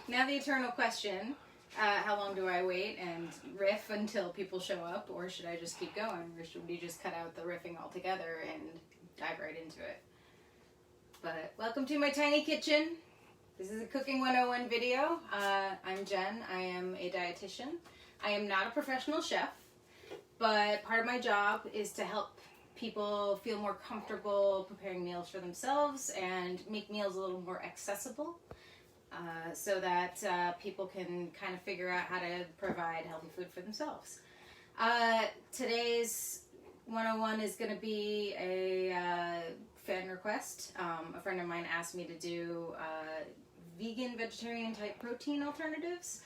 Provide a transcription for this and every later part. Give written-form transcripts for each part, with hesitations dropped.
now the eternal question, how long do I wait and riff until people show up, or should I just keep going, or should we just cut out the riffing altogether and dive right into it? But welcome to my tiny kitchen. This is a Cooking 101 video. I'm Jen. I am a dietitian. I am not a professional chef, but part of my job is to help people feel more comfortable preparing meals for themselves and make meals a little more accessible so that people can kind of figure out how to provide healthy food for themselves. Today's 101 is going to be a fan request. A friend of mine asked me to do vegan, vegetarian type protein alternatives,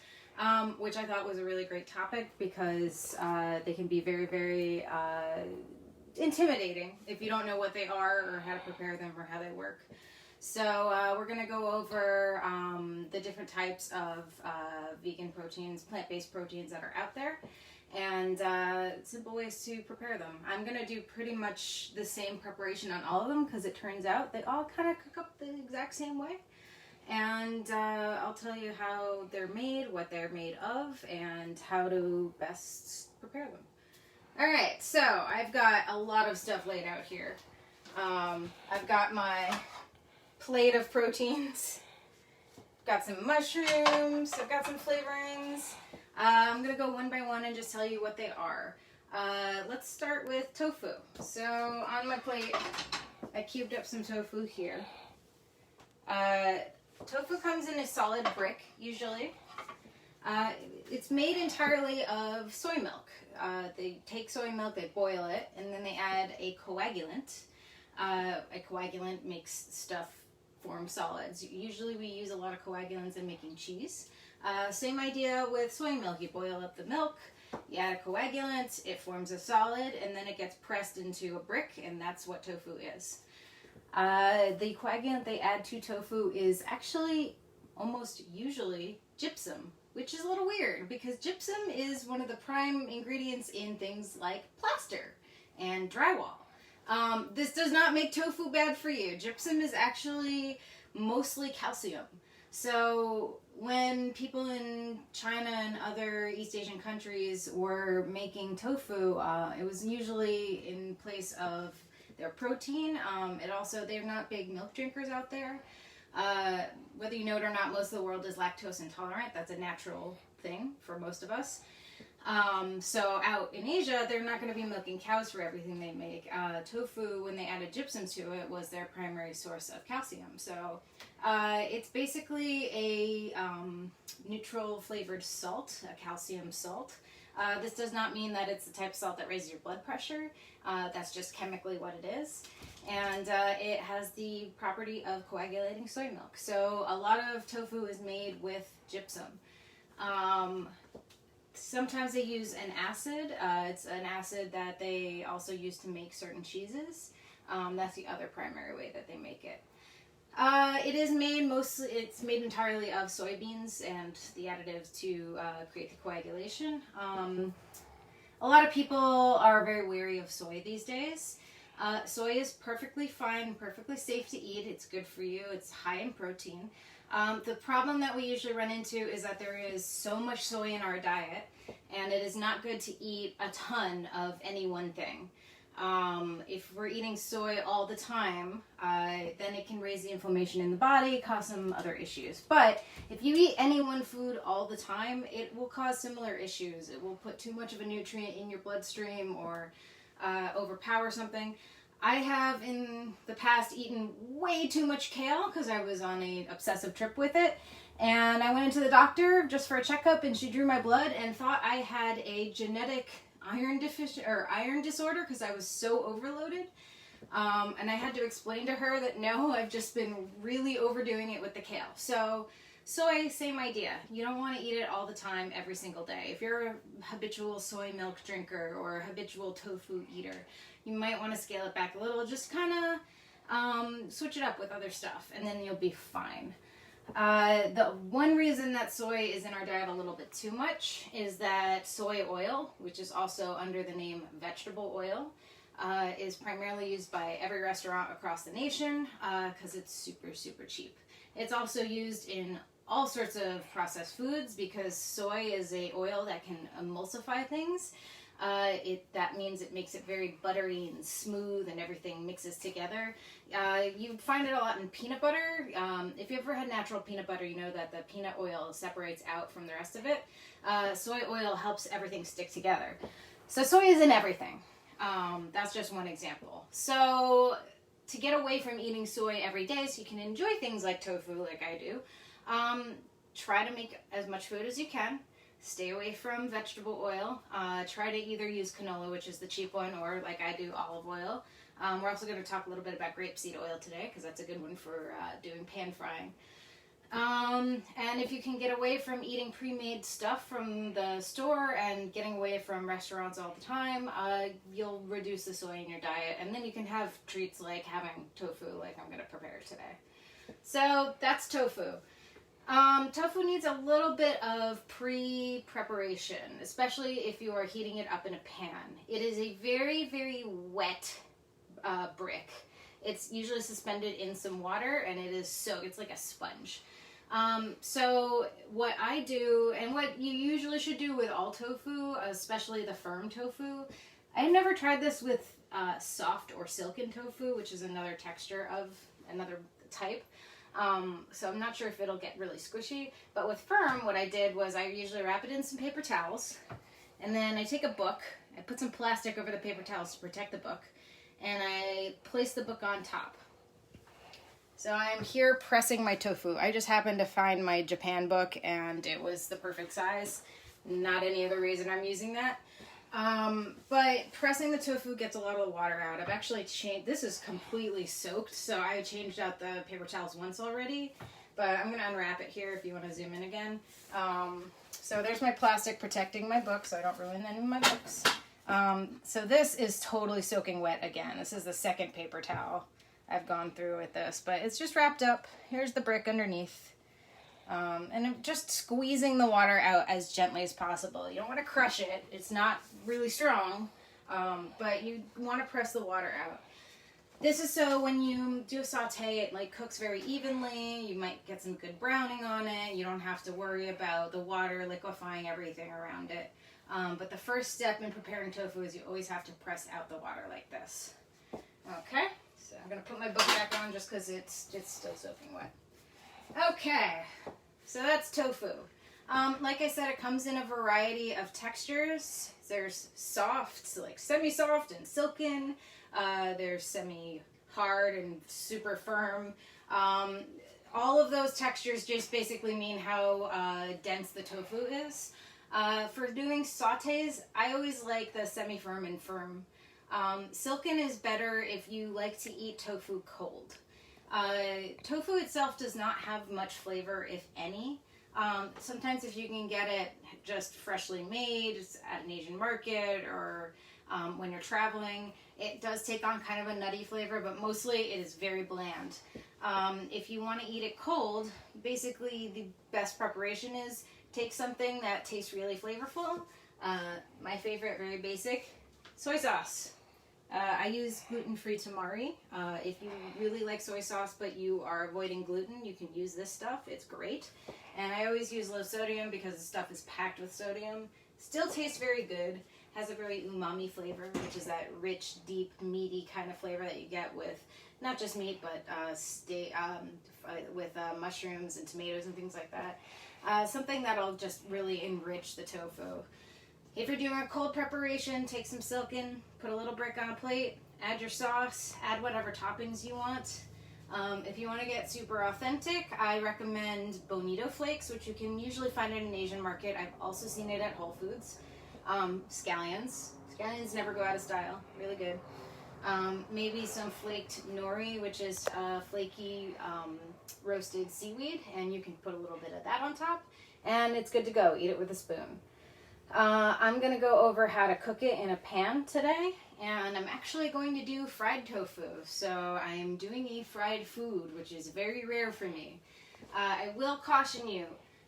which I thought was a really great topic because they can be very, very intimidating if you don't know what they are or how to prepare them or how they work. So we're going to go over the different types of vegan proteins, plant-based proteins that are out there, and simple ways to prepare them. I'm going to do pretty much the same preparation on all of them because it turns out they all kind of cook up the exact same way. And I'll tell you how they're made, what they're made of, and how to best prepare them. Alright, so I've got a lot of stuff laid out here. I've got my plate of proteins, got some mushrooms, I've got some flavorings. I'm going to go one by one and just tell you what they are. Let's start with tofu. So on my plate, I cubed up some tofu here. Tofu comes in a solid brick, usually. It's made entirely of soy milk. They take soy milk, they boil it, and then they add a coagulant. A coagulant makes stuff form solids. Usually we use a lot of coagulants in making cheese. Same idea with soy milk. You boil up the milk, you add a coagulant, it forms a solid, and then it gets pressed into a brick, and that's what tofu is. The coagulant they add to tofu is actually almost usually gypsum, which is a little weird because gypsum is one of the prime ingredients in things like plaster and drywall. This does not make tofu bad for you. Gypsum is actually mostly calcium. So when people in China and other East Asian countries were making tofu, it was usually in place of their protein. They're not big milk drinkers out there. Whether you know it or not, most of the world is lactose intolerant. That's a natural thing for most of us. So out in Asia, they're not going to be milking cows for everything they make. Tofu, when they added gypsum to it, was their primary source of calcium. So it's basically a neutral flavored salt, a calcium salt. This does not mean that it's the type of salt that raises your blood pressure. That's just chemically what it is. And it has the property of coagulating soy milk. So a lot of tofu is made with gypsum. Sometimes they use an acid. It's an acid that they also use to make certain cheeses. That's the other primary way that they make it. It's made entirely of soybeans and the additives to create the coagulation. A lot of people are very wary of soy these days. Soy is perfectly fine, perfectly safe to eat. It's good for you. It's high in protein. The problem that we usually run into is that there is so much soy in our diet, and it is not good to eat a ton of any one thing. If we're eating soy all the time, then it can raise the inflammation in the body, cause some other issues. But if you eat any one food all the time, it will cause similar issues. It will put too much of a nutrient in your bloodstream or overpower something. I have in the past eaten way too much kale because I was on an obsessive trip with it. And I went into the doctor just for a checkup, and she drew my blood and thought I had a genetic iron disorder because I was so overloaded. And I had to explain to her that no, I've just been really overdoing it with the kale. So soy, same idea. You don't want to eat it all the time, every single day. If you're a habitual soy milk drinker or a habitual tofu eater, you might want to scale it back a little. Just kind of switch it up with other stuff, and then you'll be fine. The one reason that soy is in our diet a little bit too much is that soy oil, which is also under the name vegetable oil, is primarily used by every restaurant across the nation because it's super, super cheap. It's also used in all sorts of processed foods because soy is a oil that can emulsify things. That means it makes it very buttery and smooth and everything mixes together. You find it a lot in peanut butter. If you ever had natural peanut butter, you know that the peanut oil separates out from the rest of it. Soy oil helps everything stick together. So soy is in everything. That's just one example. So to get away from eating soy every day so you can enjoy things like tofu like I do, try to make as much food as you can. Stay away from vegetable oil. Try to either use canola, which is the cheap one, or like I do, olive oil. We're also going to talk a little bit about grapeseed oil today because that's a good one for doing pan frying. And if you can get away from eating pre-made stuff from the store and getting away from restaurants all the time, you'll reduce the soy in your diet, and then you can have treats like having tofu like I'm going to prepare today. So that's tofu. Tofu needs a little bit of pre-preparation, especially if you are heating it up in a pan. It is a very, very wet brick. It's usually suspended in some water, and it is soaked. It's like a sponge. So what I do, and what you usually should do with all tofu, especially the firm tofu, I've never tried this with soft or silken tofu, which is another texture of another type. So I'm not sure if it'll get really squishy, but with firm, what I did was I usually wrap it in some paper towels, and then I take a book, I put some plastic over the paper towels to protect the book, and I place the book on top. So I'm here pressing my tofu. I just happened to find my Japan book, and it was the perfect size. Not any other reason I'm using that. But pressing the tofu gets a lot of the water out. I've actually changed, this is completely soaked, so I changed out the paper towels once already, but I'm going to unwrap it here if you want to zoom in again. So there's my plastic protecting my book so I don't ruin any of my books. So this is totally soaking wet again. This is the second paper towel I've gone through with this, but it's just wrapped up. Here's the brick underneath. And I'm just squeezing the water out as gently as possible. You don't want to crush it. It's not really strong, but you want to press the water out. This is so when you do a saute, it like cooks very evenly. You might get some good browning on it. You don't have to worry about the water liquefying everything around it. But the first step in preparing tofu is you always have to press out the water like this. Okay, so I'm going to put my book back on just because it's still soaking wet. Okay, so that's tofu. Like I said, it comes in a variety of textures. There's soft, like semi-soft and silken. There's semi-hard and super firm. All of those textures just basically mean how dense the tofu is. For doing sautés, I always like the semi-firm and firm. Silken is better if you like to eat tofu cold. Tofu itself does not have much flavor, if any. Sometimes if you can get it just freshly made at an Asian market or when you're traveling, it does take on kind of a nutty flavor, but mostly it is very bland. If you want to eat it cold, basically the best preparation is take something that tastes really flavorful. My favorite, very basic, soy sauce. I use gluten-free tamari. If you really like soy sauce but you are avoiding gluten, you can use this stuff. It's great. And I always use low sodium because the stuff is packed with sodium. Still tastes very good. Has a very umami flavor, which is that rich, deep, meaty kind of flavor that you get with not just meat, but with mushrooms and tomatoes and things like that. Something that'll just really enrich the tofu. If you're doing a cold preparation, take some silken, put a little brick on a plate, add your sauce, add whatever toppings you want. If you want to get super authentic, I recommend bonito flakes, which you can usually find at an Asian market. I've also seen it at Whole Foods. Scallions. Scallions never go out of style. Really good. Maybe some flaked nori, which is flaky roasted seaweed, and you can put a little bit of that on top, and it's good to go. Eat it with a spoon. I'm going to go over how to cook it in a pan today, and I'm actually going to do fried tofu. So I'm doing a fried food, which is very rare for me. I will caution you,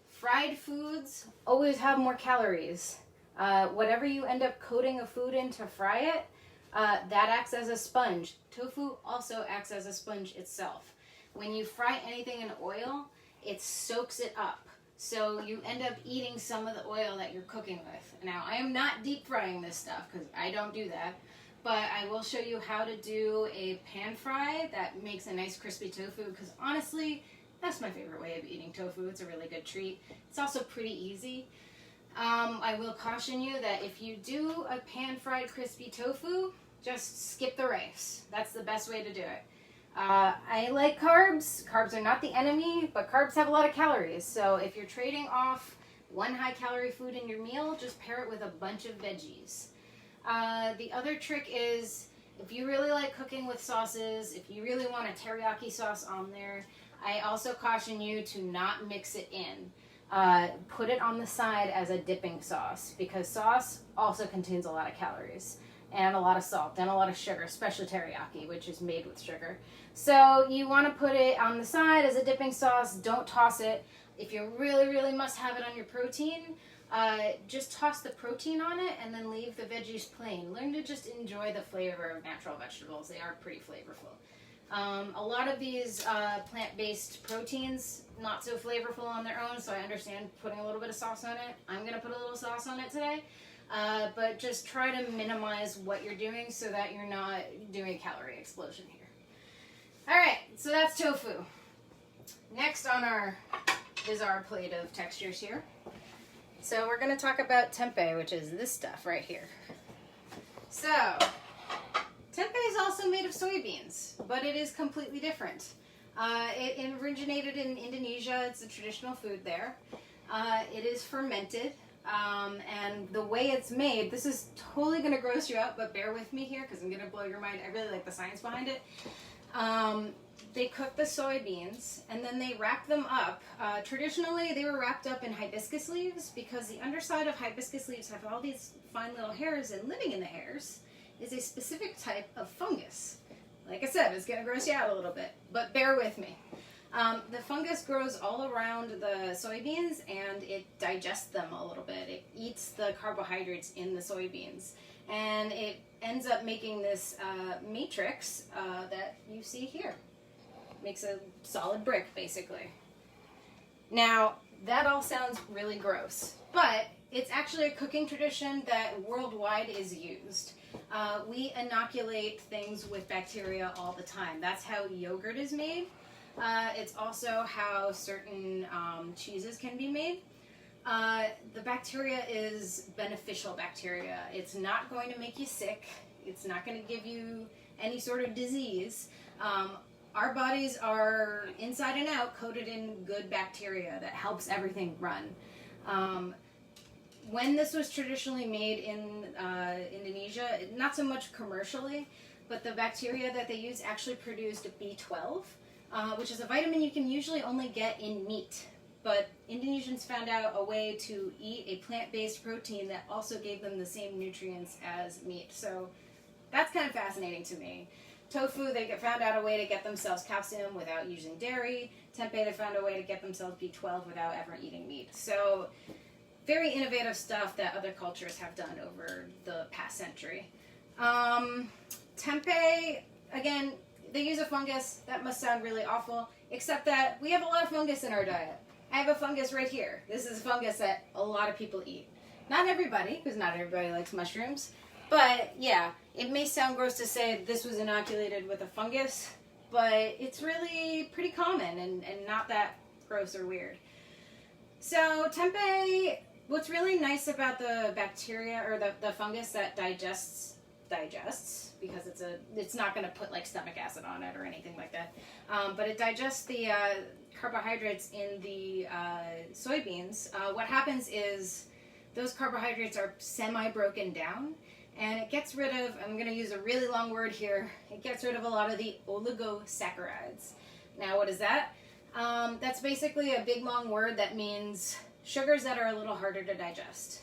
fried foods always have more calories. Whatever you end up coating a food in to fry it, that acts as a sponge. Tofu also acts as a sponge itself. When you fry anything in oil, it soaks it up. So you end up eating some of the oil that you're cooking with. Now, I am not deep frying this stuff because I don't do that. But I will show you how to do a pan fry that makes a nice crispy tofu, because honestly, that's my favorite way of eating tofu. It's a really good treat. It's also pretty easy. I will caution you that if you do a pan fried crispy tofu, just skip the rice. That's the best way to do it. I like carbs. Carbs are not the enemy, but carbs have a lot of calories. So if you're trading off one high calorie food in your meal, just pair it with a bunch of veggies. The other trick is, if you really like cooking with sauces, if you really want a teriyaki sauce on there, I also caution you to not mix it in. Put it on the side as a dipping sauce, because sauce also contains a lot of calories and a lot of salt and a lot of sugar, especially teriyaki, which is made with sugar. So you want to put it on the side as a dipping sauce. Don't toss it. If you really, really must have it on your protein, just toss the protein on it and then leave the veggies plain. Learn to just enjoy the flavor of natural vegetables. They are pretty flavorful. A lot of these plant-based proteins, not so flavorful on their own, so I understand putting a little bit of sauce on it. I'm going to put a little sauce on it today. But just try to minimize what you're doing so that you're not doing a calorie explosion here. Alright, so that's tofu. Next on our bizarre plate of textures here. So we're going to talk about tempeh, which is this stuff right here. So, tempeh is also made of soybeans, but it is completely different. It originated in Indonesia. It's a traditional food there. It is fermented. And the way it's made, this is totally going to gross you out, but bear with me here because I'm going to blow your mind. I really like the science behind it. They cook the soybeans and then they wrap them up. Traditionally, they were wrapped up in hibiscus leaves because the underside of hibiscus leaves have all these fine little hairs, and living in the hairs is a specific type of fungus. Like I said, it's going to gross you out a little bit, but bear with me. The fungus grows all around the soybeans and it digests them a little bit. It eats the carbohydrates in the soybeans, and it ends up making this matrix that you see here. Makes a solid brick, basically. Now, that all sounds really gross, but it's actually a cooking tradition that worldwide is used. We inoculate things with bacteria all the time. That's how yogurt is made. It's also how certain cheeses can be made. The bacteria is beneficial bacteria. It's not going to make you sick. It's not going to give you any sort of disease. Our bodies are inside and out coated in good bacteria that helps everything run. When this was traditionally made in Indonesia, not so much commercially, but the bacteria that they used actually produced B12, which is a vitamin you can usually only get in meat. But Indonesians found out a way to eat a plant-based protein that also gave them the same nutrients as meat. So that's kind of fascinating to me. Tofu, they found out a way to get themselves calcium without using dairy. Tempeh, they found a way to get themselves B12 without ever eating meat. So very innovative stuff that other cultures have done over the past century. Tempeh, again, they use a fungus. That must sound really awful, except that we have a lot of fungus in our diet. I have a fungus right here. This is a fungus that a lot of people eat. Not everybody, because not everybody likes mushrooms. But yeah, it may sound gross to say this was inoculated with a fungus, but it's really pretty common and not that gross or weird. So tempeh, what's really nice about the bacteria or the fungus that digests, because it's not going to put like stomach acid on it or anything like that, but it digests the carbohydrates in the soybeans. What happens is those carbohydrates are semi-broken down, and it gets rid of, I'm going to use a really long word here, it gets rid of a lot of the oligosaccharides. Now what is that? That's basically a big long word that means sugars that are a little harder to digest.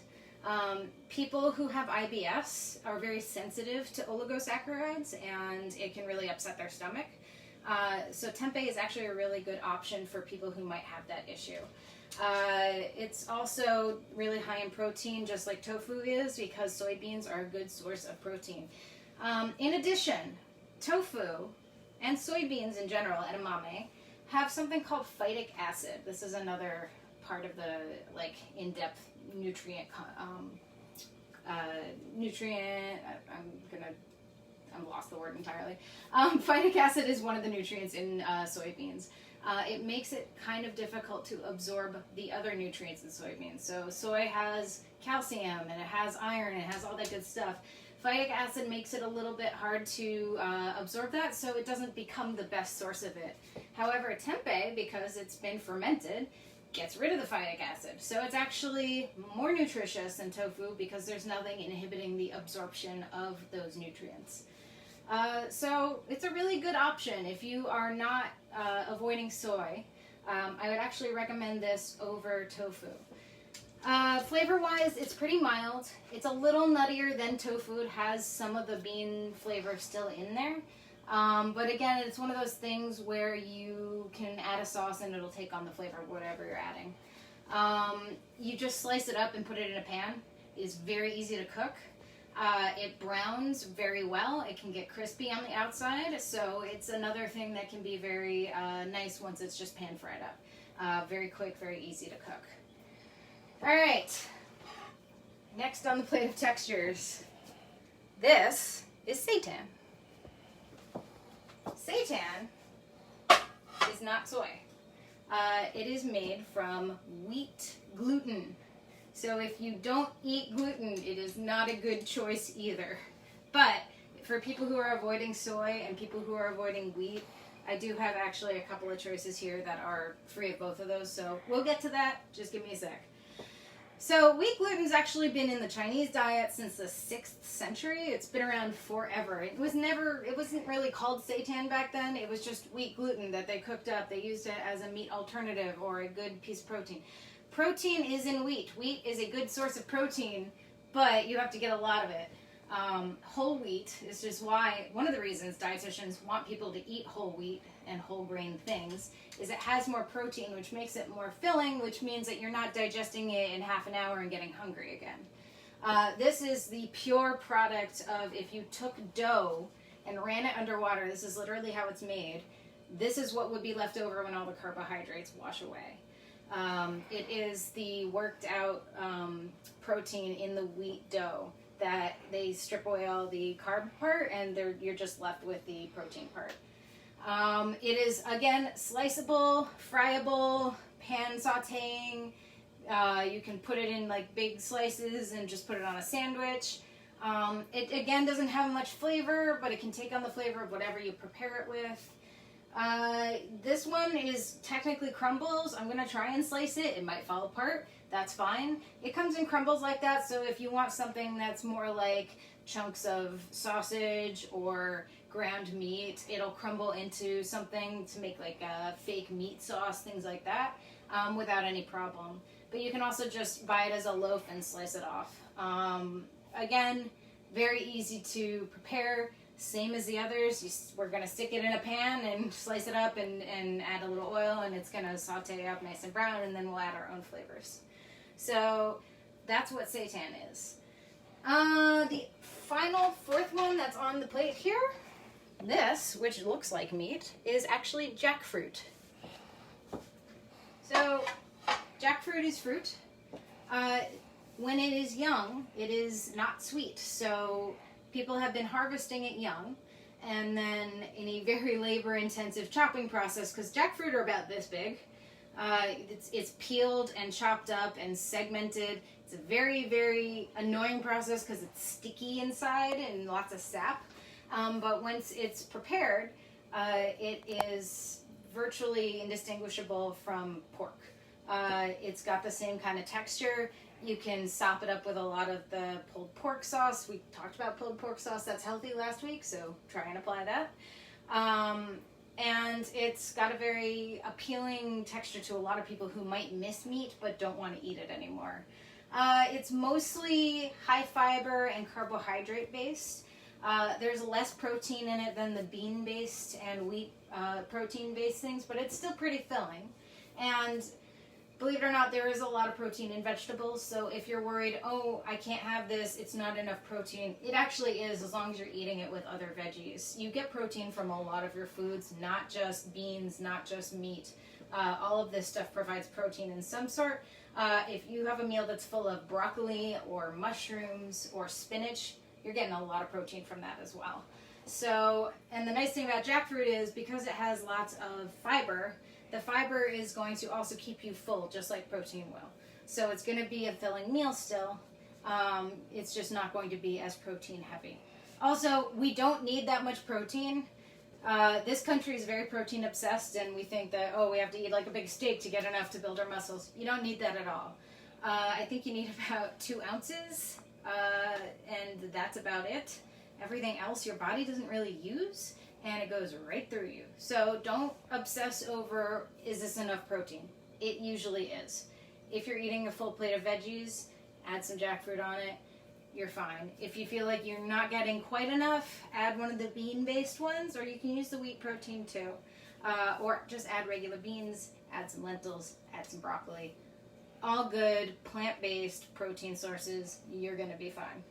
People who have IBS are very sensitive to oligosaccharides, and it can really upset their stomach. So tempeh is actually a really good option for people who might have that issue. It's also really high in protein, just like tofu is, because soybeans are a good source of protein. In addition, tofu and soybeans in general, edamame, have something called phytic acid. This is another part of the like in-depth nutrient I'm lost the word entirely. Phytic acid is one of the nutrients in soybeans. It makes it kind of difficult to absorb the other nutrients in soybeans. So soy has calcium and it has iron and it has all that good stuff. Phytic acid makes it a little bit hard to absorb that, so it doesn't become the best source of it. However, tempeh, because it's been fermented, gets rid of the phytic acid. So it's actually more nutritious than tofu because there's nothing inhibiting the absorption of those nutrients. So it's a really good option if you are not avoiding soy. I would actually recommend this over tofu. Flavor-wise, it's pretty mild. It's a little nuttier than tofu. It has some of the bean flavor still in there. But again, it's one of those things where you can add a sauce and it'll take on the flavor of whatever you're adding. You just slice it up and put it in a pan. It's very easy to cook. It browns very well. It can get crispy on the outside, so it's another thing that can be very nice once it's just pan fried up. Very quick, very easy to cook. All right, next on the plate of textures, this is seitan. Seitan is not soy. It is made from wheat gluten. So if you don't eat gluten, it is not a good choice either. But for people who are avoiding soy and people who are avoiding wheat, I do have actually a couple of choices here that are free of both of those. So we'll get to that. Just give me a sec. So wheat gluten's actually been in the Chinese diet since the 6th century. It's been around forever. It wasn't really called seitan back then. It was just wheat gluten that they cooked up. They used it as a meat alternative or a good piece of protein. Protein is in wheat. Wheat is a good source of protein, but you have to get a lot of it. Whole wheat is just why, one of the reasons dietitians want people to eat whole wheat and whole grain things is it has more protein, which makes it more filling, which means that you're not digesting it in half an hour and getting hungry again. This is the pure product of if you took dough and ran it underwater, this is literally how it's made, this is what would be left over when all the carbohydrates wash away. It is the worked out protein in the wheat dough that they strip away all the carb part and you're just left with the protein part. It is, again, sliceable, friable, pan sauteing. You can put it in like big slices and just put it on a sandwich. It, again, doesn't have much flavor, but it can take on the flavor of whatever you prepare it with. This one is technically crumbles. I'm going to try and slice it. It might fall apart. That's fine. It comes in crumbles like that, so if you want something that's more like chunks of sausage or ground meat, it'll crumble into something to make like a fake meat sauce, things like that, without any problem. But you can also just buy it as a loaf and slice it off. Again, very easy to prepare. Same as the others, we're going to stick it in a pan and slice it up and add a little oil, and it's going to saute up nice and brown, and then we'll add our own flavors. So that's what seitan is. The final fourth one that's on the plate here, this, which looks like meat, is actually jackfruit. So jackfruit is fruit. When it is young, it is not sweet, so people have been harvesting it young, and then in a very labor-intensive chopping process, because jackfruit are about this big, it's peeled and chopped up and segmented. It's a very, very annoying process because it's sticky inside and lots of sap. But once it's prepared, it is virtually indistinguishable from pork. It's got the same kind of texture. You can sop it up with a lot of the pulled pork sauce. We talked about pulled pork sauce. That's healthy last week, so try and apply that. And it's got a very appealing texture to a lot of people who might miss meat but don't want to eat it anymore. It's mostly high fiber and carbohydrate based. There's less protein in it than the bean based and wheat protein based things, but it's still pretty filling. And believe it or not, there is a lot of protein in vegetables. So if you're worried, oh, I can't have this, it's not enough protein, it actually is, as long as you're eating it with other veggies. You get protein from a lot of your foods, not just beans, not just meat. All of this stuff provides protein in some sort. If you have a meal that's full of broccoli or mushrooms or spinach, you're getting a lot of protein from that as well. So, and the nice thing about jackfruit is because it has lots of fiber, the fiber is going to also keep you full, just like protein will. So it's going to be a filling meal still. It's just not going to be as protein heavy. Also, we don't need that much protein. This country is very protein obsessed, and we think that, oh, we have to eat like a big steak to get enough to build our muscles. You don't need that at all. I think you need about 2 ounces, and that's about it. Everything else your body doesn't really use, and it goes right through you. So don't obsess over, is this enough protein? It usually is. If you're eating a full plate of veggies, add some jackfruit on it, you're fine. If you feel like you're not getting quite enough, add one of the bean-based ones, or you can use the wheat protein too. Or just add regular beans, add some lentils, add some broccoli. All good plant-based protein sources, you're gonna be fine.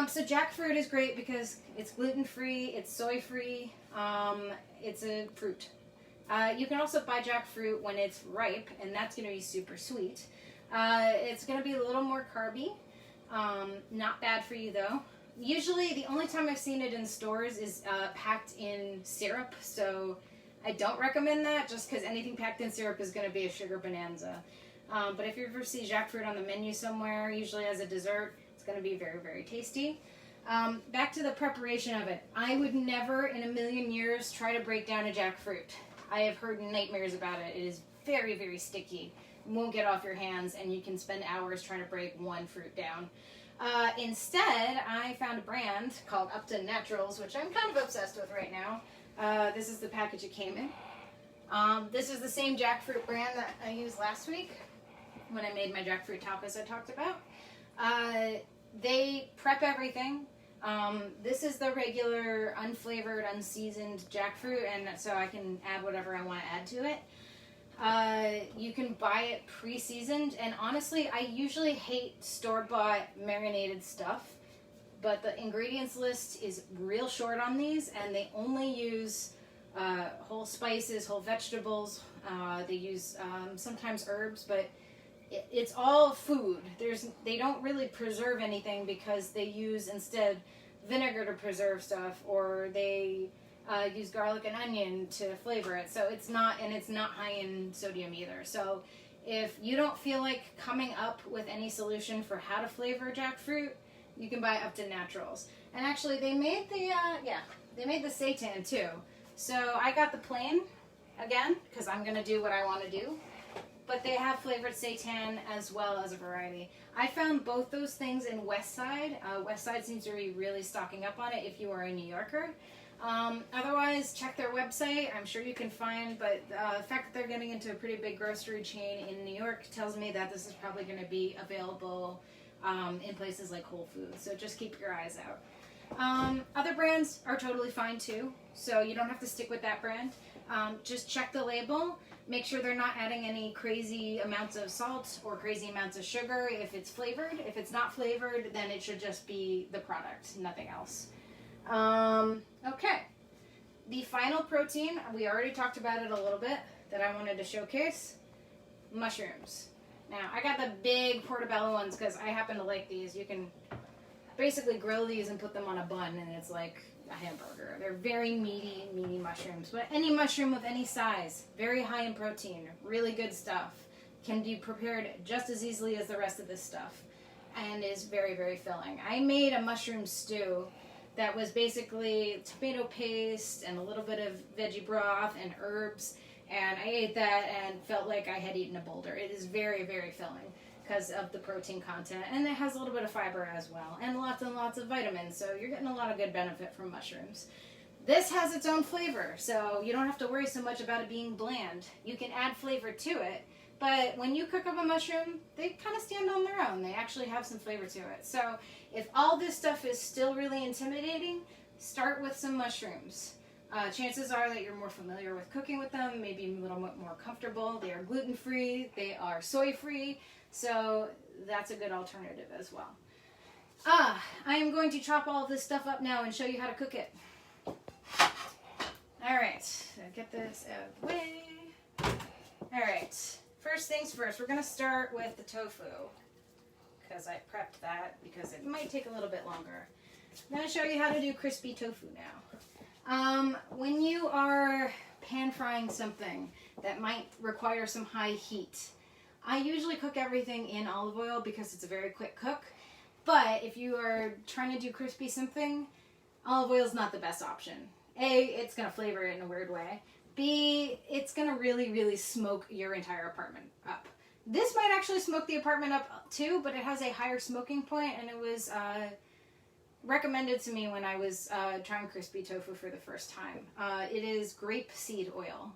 So jackfruit is great because it's gluten-free, it's soy-free, it's a fruit. You can also buy jackfruit when it's ripe, and that's going to be super sweet. It's going to be a little more carby. Not bad for you though. Usually the only time I've seen it in stores is packed in syrup, so I don't recommend that just because anything packed in syrup is going to be a sugar bonanza. But if you ever see jackfruit on the menu somewhere, usually as a dessert, it's going to be very, very tasty. Back to the preparation of it. I would never in a million years try to break down a jackfruit. I have heard nightmares about it. It is very, very sticky. It won't get off your hands, and you can spend hours trying to break one fruit down. Instead, I found a brand called Upton Naturals, which I'm kind of obsessed with right now. This is the package it came in. This is the same jackfruit brand that I used last week when I made my jackfruit tapas I talked about. They prep everything. This is the regular unflavored, unseasoned jackfruit, and so I can add whatever I want to add to it. You can buy it pre-seasoned, and honestly, I usually hate store-bought marinated stuff, but the ingredients list is real short on these, and they only use whole spices, whole vegetables. They use sometimes herbs, but it's all food. They don't really preserve anything because they use instead vinegar to preserve stuff, or they use garlic and onion to flavor it. So it's not high in sodium either. So if you don't feel like coming up with any solution for how to flavor jackfruit, you can buy Upton Naturals. And actually, they made the seitan too. So I got the plain again because I'm gonna do what I want to do. But they have flavored seitan as well as a variety. I found both those things in Westside. Westside seems to be really stocking up on it if you are a New Yorker. Otherwise, check their website. I'm sure you can find, but the fact that they're getting into a pretty big grocery chain in New York tells me that this is probably going to be available in places like Whole Foods. So just keep your eyes out. Other brands are totally fine too, so you don't have to stick with that brand. Just check the label. Make sure they're not adding any crazy amounts of salt or crazy amounts of sugar if it's flavored. If it's not flavored, then it should just be the product, nothing else. Okay. The final protein, we already talked about it a little bit, that I wanted to showcase. Mushrooms. Now, I got the big portobello ones because I happen to like these. You can basically grill these and put them on a bun, and it's like a hamburger. They're very meaty mushrooms, but any mushroom of any size, very high in protein, really good stuff, can be prepared just as easily as the rest of this stuff, and is very, very filling. I made a mushroom stew that was basically tomato paste and a little bit of veggie broth and herbs, and I ate that and felt like I had eaten a boulder. It is very, very filling because of the protein content, and it has a little bit of fiber as well, and lots of vitamins, so you're getting a lot of good benefit from mushrooms. This has its own flavor, so you don't have to worry so much about it being bland. You can add flavor to it, but when you cook up a mushroom, they kind of stand on their own. They actually have some flavor to it. So if all this stuff is still really intimidating, start with some mushrooms. Chances are that you're more familiar with cooking with them, maybe a little bit more comfortable. They are gluten-free, they are soy-free, so that's a good alternative as well. I am going to chop all of this stuff up now and show you how to cook it. Alright, so get this out of the way. Alright, first things first, we're going to start with the tofu, because I prepped that because it might take a little bit longer. I'm going to show you how to do crispy tofu now. When you are pan frying something that might require some high heat, I usually cook everything in olive oil because it's a very quick cook. But if you are trying to do crispy something, olive oil is not the best option. A, it's going to flavor it in a weird way. B, it's going to really, really smoke your entire apartment up. This might actually smoke the apartment up too, but it has a higher smoking point, and it was recommended to me when I was trying crispy tofu for the first time. It is grapeseed oil.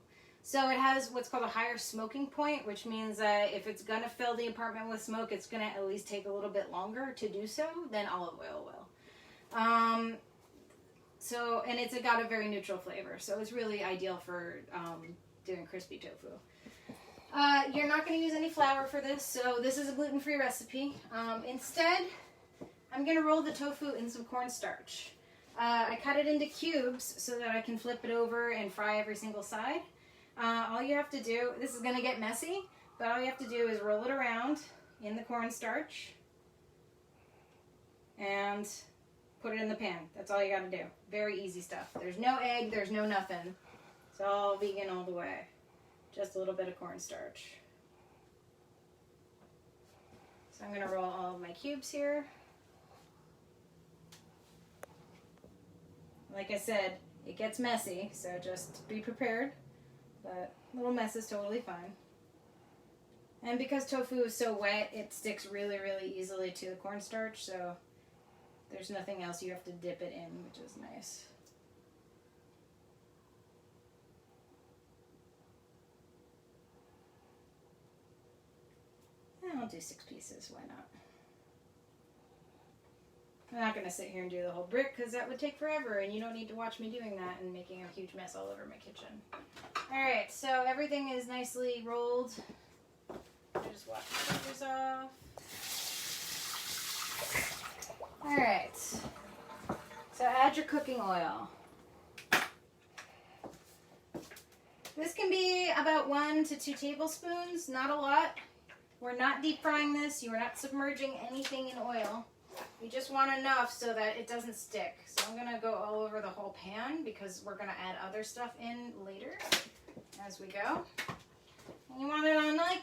So it has what's called a higher smoking point, which means that if it's going to fill the apartment with smoke, it's going to at least take a little bit longer to do so than olive oil will. And it's got a very neutral flavor, so it's really ideal for doing crispy tofu. You're not going to use any flour for this, so this is a gluten-free recipe. Instead, I'm going to roll the tofu in some cornstarch. I cut it into cubes so that I can flip it over and fry every single side. All you have to do, this is going to get messy, but all you have to do is roll it around in the cornstarch and put it in the pan. That's all you got to do. Very easy stuff. There's no egg, there's no nothing. It's all vegan all the way. Just a little bit of cornstarch. So I'm going to roll all of my cubes here. Like I said, it gets messy, so just be prepared. But a little mess is totally fine. And because tofu is so wet, it sticks really, really easily to the cornstarch, so there's nothing else you have to dip it in, which is nice. And I'll do 6 pieces, why not? I'm not going to sit here and do the whole brick because that would take forever, and you don't need to watch me doing that and making a huge mess all over my kitchen. Alright, so everything is nicely rolled. I just wash the covers off. Alright, so add your cooking oil. This can be about 1 to 2 tablespoons, not a lot. We're not deep frying this, you are not submerging anything in oil. You just want enough so that it doesn't stick. So I'm going to go all over the whole pan because we're going to add other stuff in later as we go. And you want it on like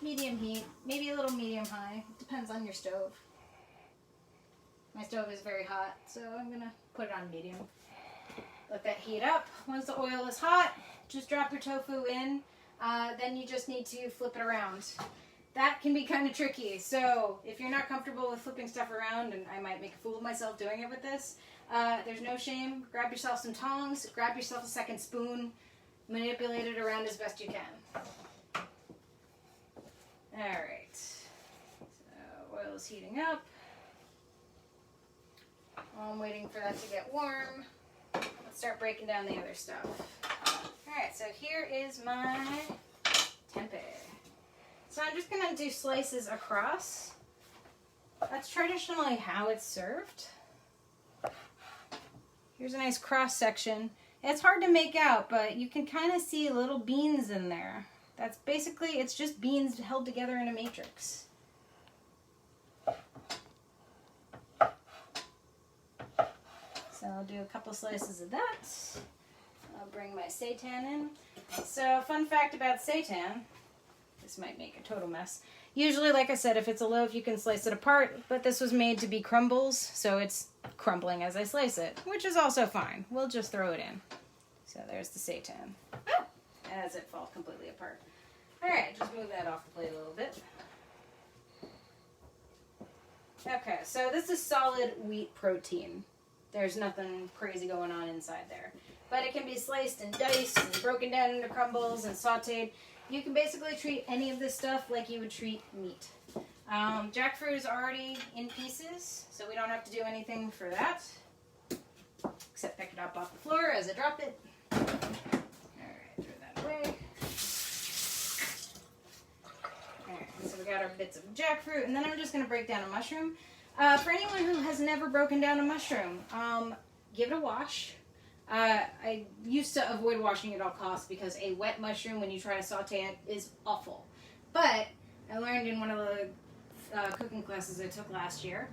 medium heat, maybe a little medium high. It depends on your stove. My stove is very hot, so I'm going to put it on medium. Let that heat up. Once the oil is hot, just drop your tofu in. Then you just need to flip it around. That can be kind of tricky, so if you're not comfortable with flipping stuff around, and I might make a fool of myself doing it with this, there's no shame. Grab yourself some tongs, grab yourself a second spoon, manipulate it around as best you can. Alright, so oil is heating up. While I'm waiting for that to get warm, let's start breaking down the other stuff. Alright, so here is my tempeh. So I'm just going to do slices across. That's traditionally how it's served. Here's a nice cross section. It's hard to make out, but you can kind of see little beans in there. That's basically, it's just beans held together in a matrix. So I'll do a couple slices of that. I'll bring my seitan in. So fun fact about seitan, this might make a total mess. Usually, like I said, if it's a loaf, you can slice it apart, but this was made to be crumbles, so it's crumbling as I slice it, which is also fine. We'll just throw it in. So there's the seitan. As it falls completely apart. Alright, just move that off the plate a little bit. Okay, so this is solid wheat protein. There's nothing crazy going on inside there. But it can be sliced and diced and broken down into crumbles and sauteed. You can basically treat any of this stuff like you would treat meat. Jackfruit is already in pieces, so we don't have to do anything for that. except pick it up off the floor as I drop it. Alright, throw that away. Alright, so we got our bits of jackfruit, and then I'm just going to break down a mushroom. For anyone who has never broken down a mushroom, give it a wash. I used to avoid washing at all costs because a wet mushroom, when you try to saute it, is awful. But I learned in one of the cooking classes I took last year,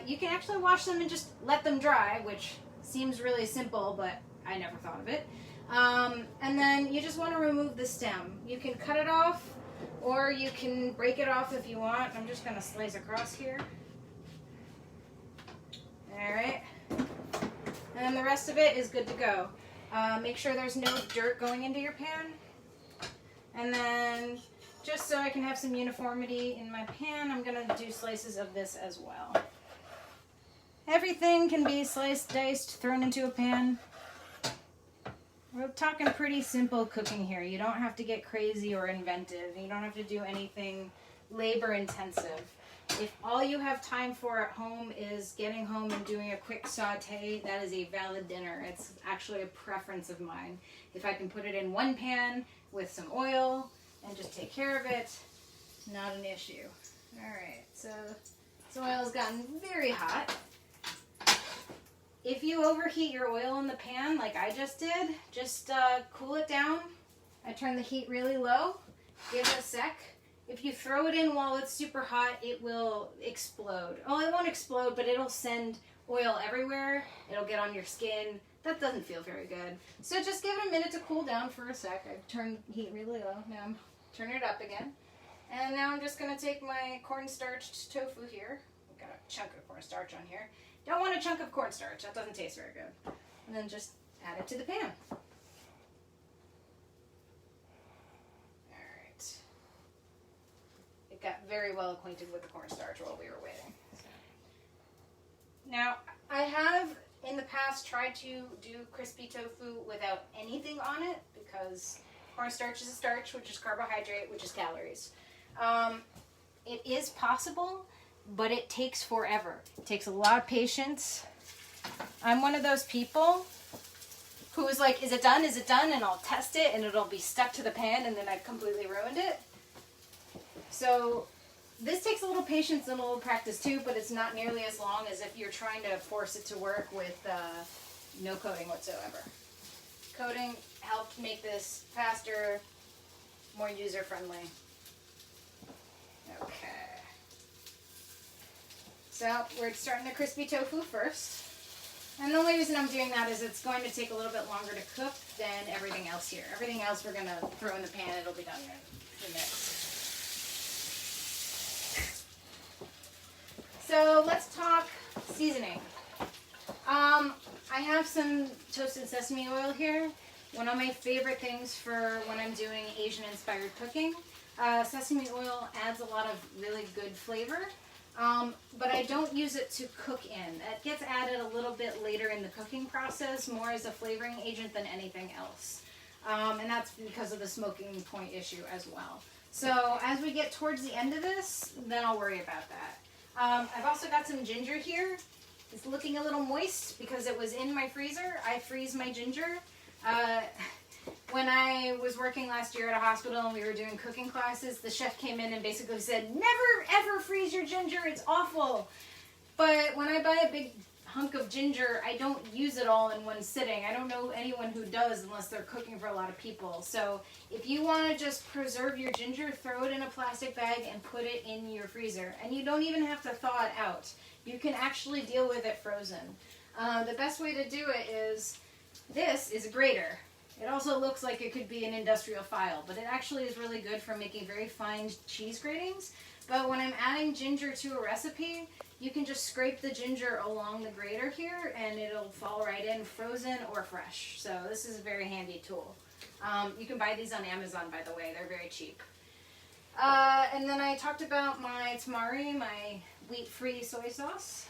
you can actually wash them and just let them dry, which seems really simple, but I never thought of it. And then you just want to remove the stem. You can cut it off, or you can break it off if you want. I'm just going to slice across here. Alright. And then the rest of it is good to go. Make sure there's no dirt going into your pan. And then, just so I can have some uniformity in my pan, I'm going to do slices of this as well. Everything can be sliced, diced, thrown into a pan. We're talking pretty simple cooking here. You don't have to get crazy or inventive. You don't have to do anything labor intensive. If all you have time for at home is getting home and doing a quick saute, that is a valid dinner. It's actually a preference of mine. If I can put it in one pan with some oil and just take care of it, not an issue. Alright, so this oil has gotten very hot. If you overheat your oil in the pan like I just did, just cool it down. I turn the heat really low, give it a sec. If you throw it in while it's super hot, it will explode. Oh, it won't explode, but it'll send oil everywhere. It'll get on your skin. That doesn't feel very good. So just give it a minute to cool down for a sec. I've turned the heat really low. Now I'm turning it up again. And now I'm just going to take my cornstarched tofu here. I've got a chunk of cornstarch on here. Don't want a chunk of cornstarch. That doesn't taste very good. And then just add it to the pan. Got very well acquainted with the cornstarch while we were waiting. So. Now, I have in the past tried to do crispy tofu without anything on it because cornstarch is a starch, which is carbohydrate, which is calories. It is possible, but it takes forever. It takes a lot of patience. I'm one of those people who is like, is it done? Is it done? And I'll test it and it'll be stuck to the pan and then I've completely ruined it. So this takes a little patience and a little practice too, but it's not nearly as long as if you're trying to force it to work with no coating whatsoever. Coating helped make this faster, more user-friendly. Okay. So we're starting the crispy tofu first. And the only reason I'm doing that is it's going to take a little bit longer to cook than everything else here. Everything else we're going to throw in the pan. It'll be done in a minute. So let's talk seasoning. I have some toasted sesame oil here. One of my favorite things for when I'm doing Asian-inspired cooking. Sesame oil adds a lot of really good flavor, but I don't use it to cook in. It gets added a little bit later in the cooking process, more as a flavoring agent than anything else. And that's because of the smoking point issue as well. So as we get towards the end of this, then I'll worry about that. I've also got some ginger here. It's looking a little moist because it was in my freezer. I freeze my ginger. When I was working last year at a hospital and we were doing cooking classes, the chef came in and basically said, never ever freeze your ginger, it's awful. But when I buy a big hunk of ginger, I don't use it all in one sitting. I don't know anyone who does unless they're cooking for a lot of people. So if you want to just preserve your ginger, throw it in a plastic bag and put it in your freezer. And you don't even have to thaw it out. You can actually deal with it frozen. The best way to do it is, this is a grater. It also looks like it could be an industrial file, but it actually is really good for making very fine cheese gratings. But when I'm adding ginger to a recipe, you can just scrape the ginger along the grater here and it'll fall right in, frozen or fresh. So this is a very handy tool. You can buy these on Amazon, by the way. They're very cheap. And then I talked about my tamari, my wheat-free soy sauce.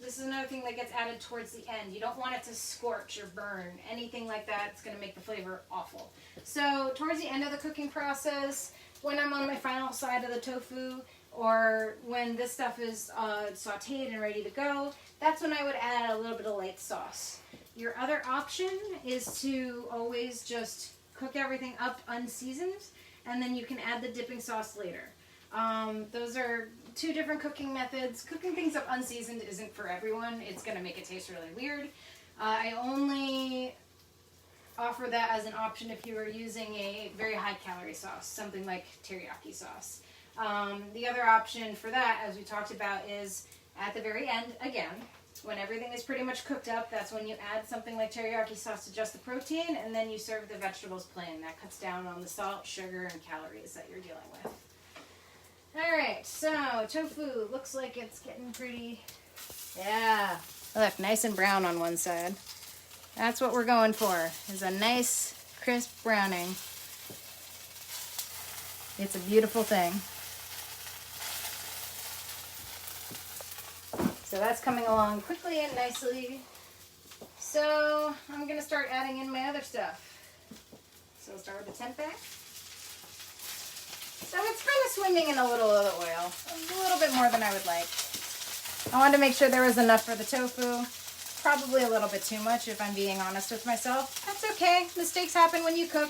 This is another thing that gets added towards the end. You don't want it to scorch or burn. Anything like that, it's going to make the flavor awful. So towards the end of the cooking process, when I'm on my final side of the tofu, or when this stuff is sauteed and ready to go, that's when I would add a little bit of light sauce. Your other option is to always just cook everything up unseasoned, and then you can add the dipping sauce later. Those are two different cooking methods. Cooking things up unseasoned isn't for everyone. It's going to make it taste really weird. I only offer that as an option if you are using a very high calorie sauce, something like teriyaki sauce. The other option for that, as we talked about, is at the very end, again, when everything is pretty much cooked up, that's when you add something like teriyaki sauce to just the protein, and then you serve the vegetables plain. That cuts down on the salt, sugar, and calories that you're dealing with. Alright, so tofu looks like it's getting pretty, yeah, look, nice and brown on one side. That's what we're going for, is a nice crisp browning. It's a beautiful thing. So that's coming along quickly and nicely. So I'm going to start adding in my other stuff. So we'll start with the tempeh. So it's kind of swimming in a little of the oil, a little bit more than I would like. I wanted to make sure there was enough for the tofu. Probably a little bit too much if I'm being honest with myself. That's okay. Mistakes happen when you cook.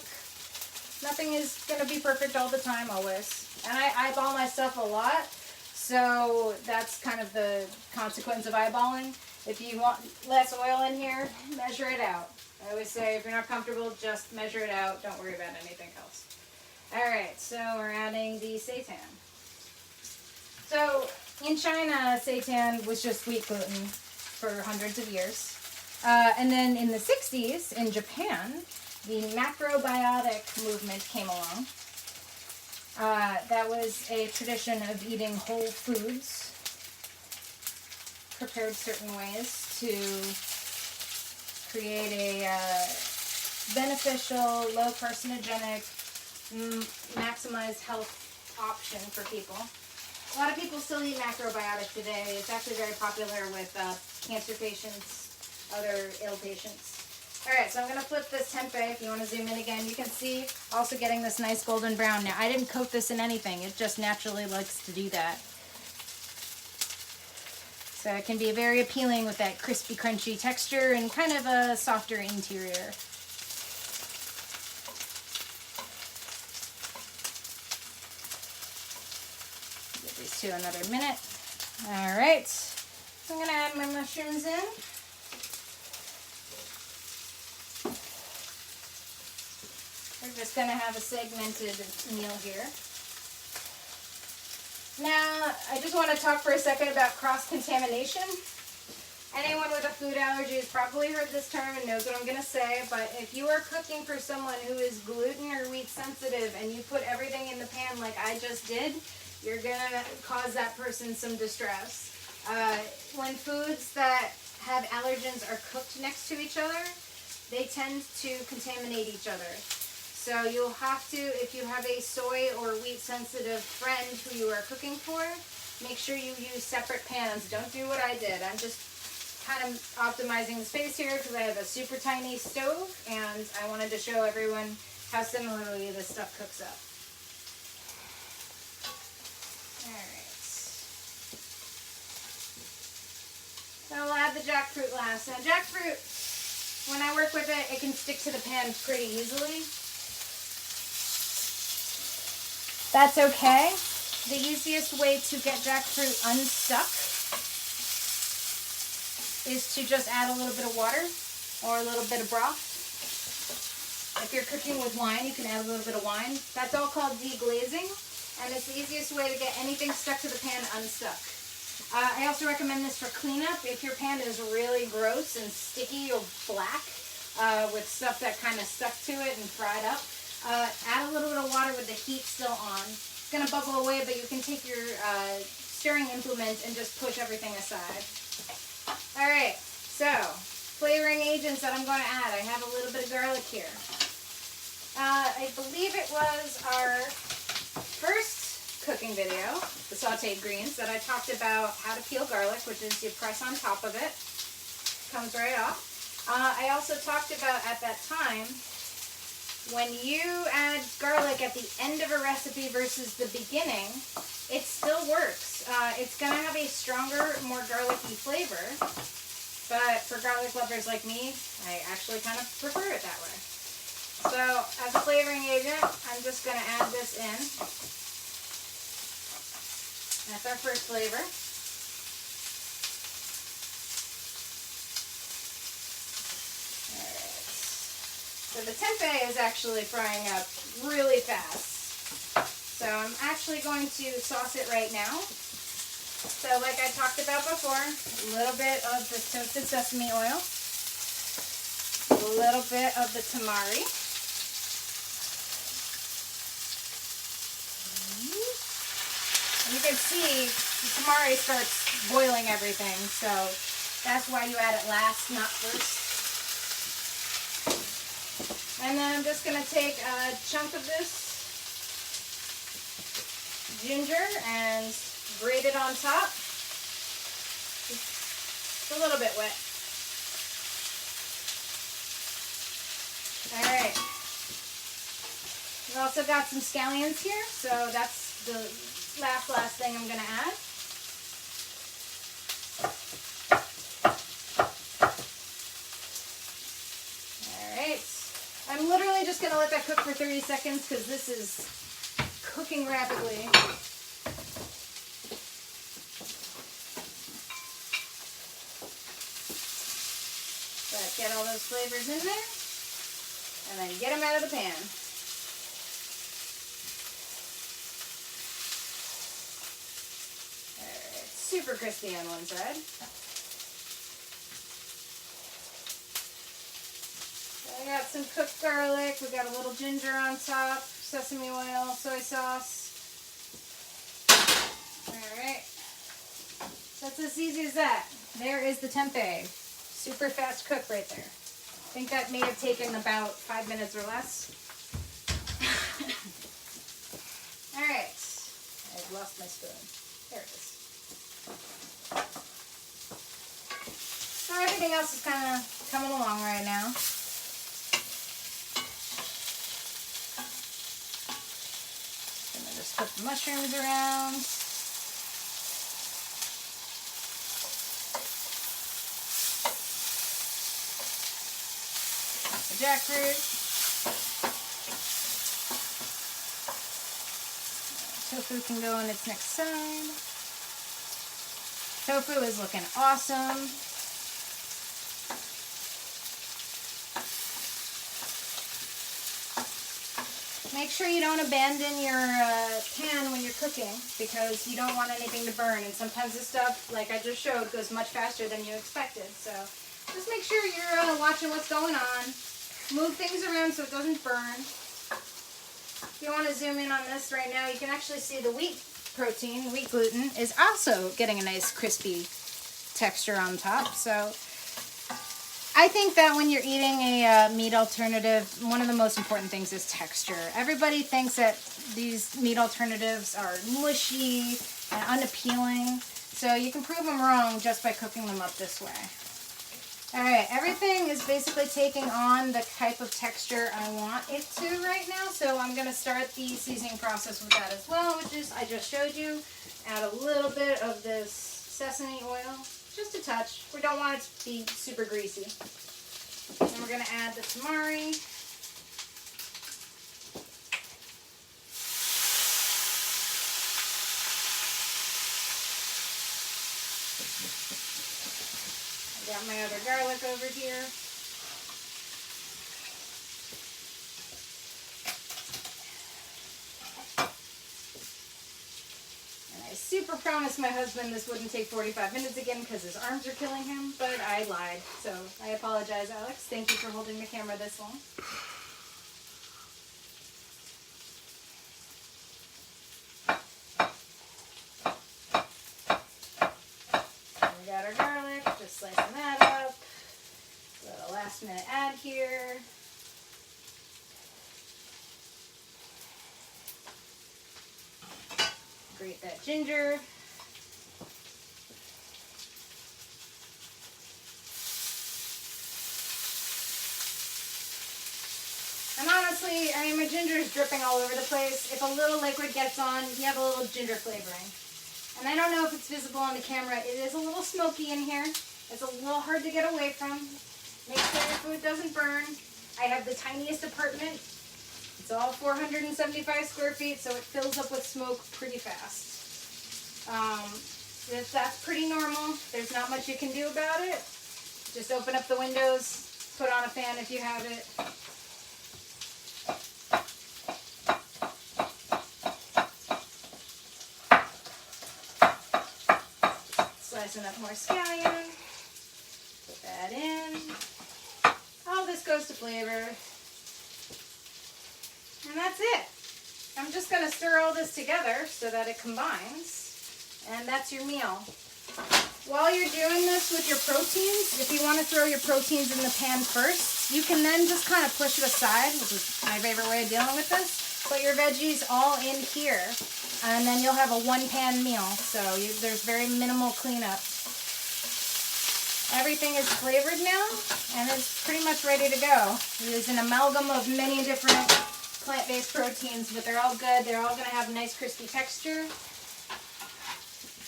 Nothing is going to be perfect all the time, always. And I eyeball my stuff a lot. So that's kind of the consequence of eyeballing. If you want less oil in here, measure it out. I always say if you're not comfortable, just measure it out. Don't worry about anything else. Alright, so we're adding the seitan. So in China, seitan was just wheat gluten for hundreds of years. And then in the 60s, in Japan, the macrobiotic movement came along. That was a tradition of eating whole foods, prepared certain ways to create a beneficial, low carcinogenic, maximized health option for people. A lot of people still eat macrobiotic today. It's actually very popular with cancer patients, other ill patients. Alright, so I'm going to flip this tempeh. If you want to zoom in again, you can see also getting this nice golden brown. Now, I didn't coat this in anything. It just naturally likes to do that. So it can be very appealing with that crispy, crunchy texture and kind of a softer interior. Give these two another minute. Alright, so I'm going to add my mushrooms in. We're just going to have a segmented meal here. Now, I just want to talk for a second about cross-contamination. Anyone with a food allergy has probably heard this term and knows what I'm going to say, but if you are cooking for someone who is gluten or wheat sensitive and you put everything in the pan like I just did, you're going to cause that person some distress. When foods that have allergens are cooked next to each other, they tend to contaminate each other. So you'll have to, if you have a soy or wheat sensitive friend who you are cooking for, make sure you use separate pans. Don't do what I did. I'm just kind of optimizing the space here because I have a super tiny stove and I wanted to show everyone how similarly this stuff cooks up. Alright. So we'll add the jackfruit last. Now jackfruit, when I work with it, it can stick to the pan pretty easily. That's okay. The easiest way to get jackfruit unstuck is to just add a little bit of water or a little bit of broth. If you're cooking with wine, you can add a little bit of wine. That's all called deglazing, and it's the easiest way to get anything stuck to the pan unstuck. I also recommend this for cleanup. If your pan is really gross and sticky or black with stuff that kind of stuck to it and fried up, add a little bit of water with the heat still on. It's going to bubble away, but you can take your stirring implement and just push everything aside. Alright, so flavoring agents that I'm going to add. I have a little bit of garlic here. I believe it was our first cooking video, the sauteed greens, that I talked about how to peel garlic, which is you press on top of it. Comes right off. I also talked about at that time when you add garlic at the end of a recipe versus the beginning, it still works. It's going to have a stronger, more garlicky flavor, but for garlic lovers like me, I actually kind of prefer it that way. So as a flavoring agent, I'm just going to add this in. That's our first flavor. So the tempeh is actually frying up really fast. So I'm actually going to sauce it right now. So like I talked about before, a little bit of the toasted sesame oil, a little bit of the tamari, and you can see the tamari starts boiling everything, so that's why you add it last, not first. And then I'm just going to take a chunk of this ginger and grate it on top. It's a little bit wet. Alright. We've also got some scallions here, so that's the last thing I'm going to add. I'm literally just going to let that cook for 30 seconds because this is cooking rapidly. But get all those flavors in there and then get them out of the pan. Alright, super crispy on one side. I got some cooked garlic, we got a little ginger on top, sesame oil, soy sauce. Alright, so that's as easy as that. There is the tempeh. Super fast cook right there. I think that may have taken about 5 minutes or less. Alright, I've lost my spoon. There it is. So everything else is kind of coming along right now. Put the mushrooms around. The jackfruit. Tofu can go on its next side. Tofu is looking awesome. Make sure you don't abandon your pan when you're cooking because you don't want anything to burn, and sometimes this stuff, like I just showed, goes much faster than you expected. So just make sure you're watching what's going on. Move things around so it doesn't burn. If you want to zoom in on this right now, you can actually see the wheat protein, wheat gluten, is also getting a nice crispy texture on top. So I think that when you're eating a meat alternative, one of the most important things is texture. Everybody thinks that these meat alternatives are mushy and unappealing, so you can prove them wrong just by cooking them up this way. Alright, everything is basically taking on the type of texture I want it to right now, so I'm going to start the seasoning process with that as well, which is, I just showed you, add a little bit of this sesame oil. Just a touch. We don't want it to be super greasy. Then we're going to add the tamari. I got my other garlic over here. I super promised my husband this wouldn't take 45 minutes again because his arms are killing him, but I lied. So I apologize, Alex. Thank you for holding the camera this long. We got our garlic, just slicing that up. A little last minute add here. Grate that ginger. honestly, I mean, my ginger is dripping all over the place. If a little liquid gets on, you have a little ginger flavoring. And I don't know if it's visible on the camera. It is a little smoky in here. It's a little hard to get away from. Make sure your food doesn't burn. I have the tiniest apartment. It's all 475 square feet, so it fills up with smoke pretty fast. That's pretty normal. There's not much you can do about it. Just open up the windows, put on a fan if you have it. Slicing up more scallion. Put that in. All this goes to flavor. And that's it. I'm just going to stir all this together so that it combines. And that's your meal. While you're doing this with your proteins, if you want to throw your proteins in the pan first, you can then just kind of push it aside, which is my favorite way of dealing with this. Put your veggies all in here, and then you'll have a one-pan meal. So there's very minimal cleanup. Everything is flavored now, and it's pretty much ready to go. It is an amalgam of many different plant-based proteins, but they're all good. They're all going to have a nice crispy texture.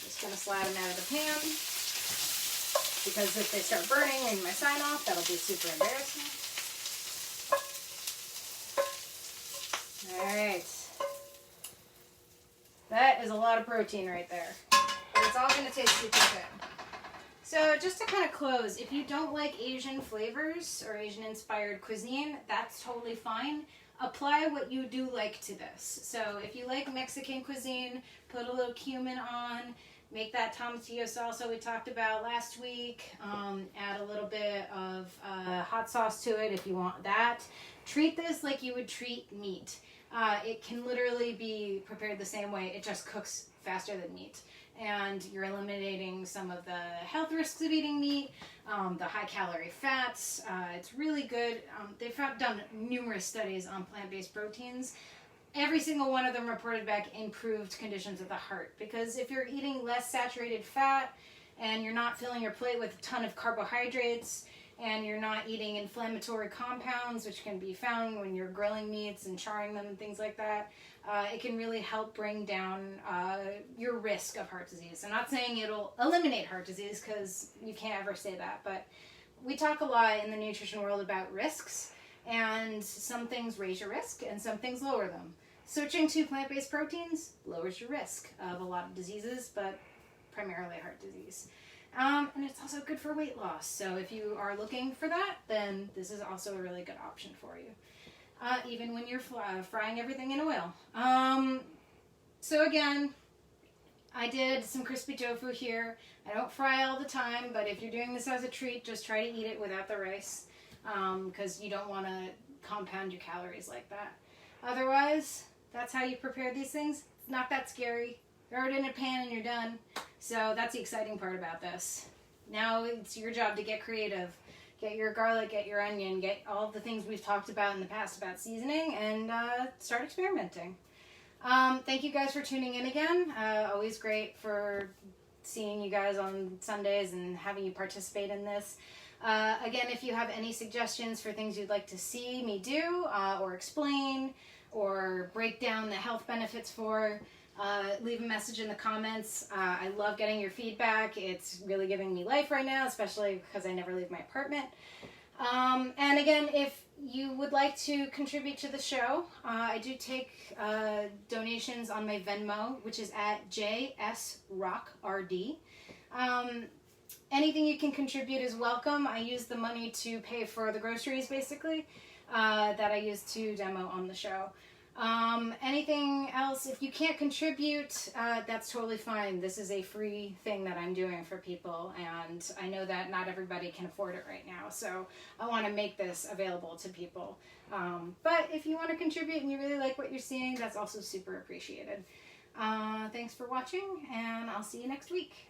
Just going to slide them out of the pan, because if they start burning in my sign-off, that'll be super embarrassing. Alright. That is a lot of protein right there. But it's all going to taste super good. So just to kind of close, if you don't like Asian flavors or Asian-inspired cuisine, that's totally fine. Apply what you do like to this. So if you like Mexican cuisine, put a little cumin on. Make that tomatillo salsa we talked about last week. Add a little bit of hot sauce to it if you want that. Treat this like you would treat meat. It can literally be prepared the same way. It just cooks faster than meat. And you're eliminating some of the health risks of eating meat, the high-calorie fats. It's really good. They've done numerous studies on plant-based proteins. Every single one of them reported back improved conditions of the heart, because if you're eating less saturated fat and you're not filling your plate with a ton of carbohydrates and you're not eating inflammatory compounds, which can be found when you're grilling meats and charring them and things like that, it can really help bring down your risk of heart disease. I'm not saying it'll eliminate heart disease, because you can't ever say that, but we talk a lot in the nutrition world about risks, and some things raise your risk and some things lower them. Switching to plant-based proteins lowers your risk of a lot of diseases, but primarily heart disease. And it's also good for weight loss. So if you are looking for that, then this is also a really good option for you. Even when you're frying everything in oil. So again, I did some crispy tofu here. I don't fry all the time, but if you're doing this as a treat, just try to eat it without the rice, because you don't want to compound your calories like that. Otherwise, that's how you prepare these things. It's not that scary. Throw it in a pan and you're done. So that's the exciting part about this. Now it's your job to get creative. Get your garlic, get your onion, get all the things we've talked about in the past about seasoning, and start experimenting. Thank you guys for tuning in again. Always great for seeing you guys on Sundays and having you participate in this. Again, if you have any suggestions for things you'd like to see me do or explain or break down the health benefits for, leave a message in the comments. I love getting your feedback. It's really giving me life right now, especially because I never leave my apartment. And again, if you would like to contribute to the show, I do take donations on my Venmo, which is at JSRockRD. Anything you can contribute is welcome. I use the money to pay for the groceries, basically, that I use to demo on the show. Anything else, if you can't contribute, that's totally fine. This is a free thing that I'm doing for people, and I know that not everybody can afford it right now, so I want to make this available to people. But if you want to contribute and you really like what you're seeing, that's also super appreciated. Thanks for watching, and I'll see you next week.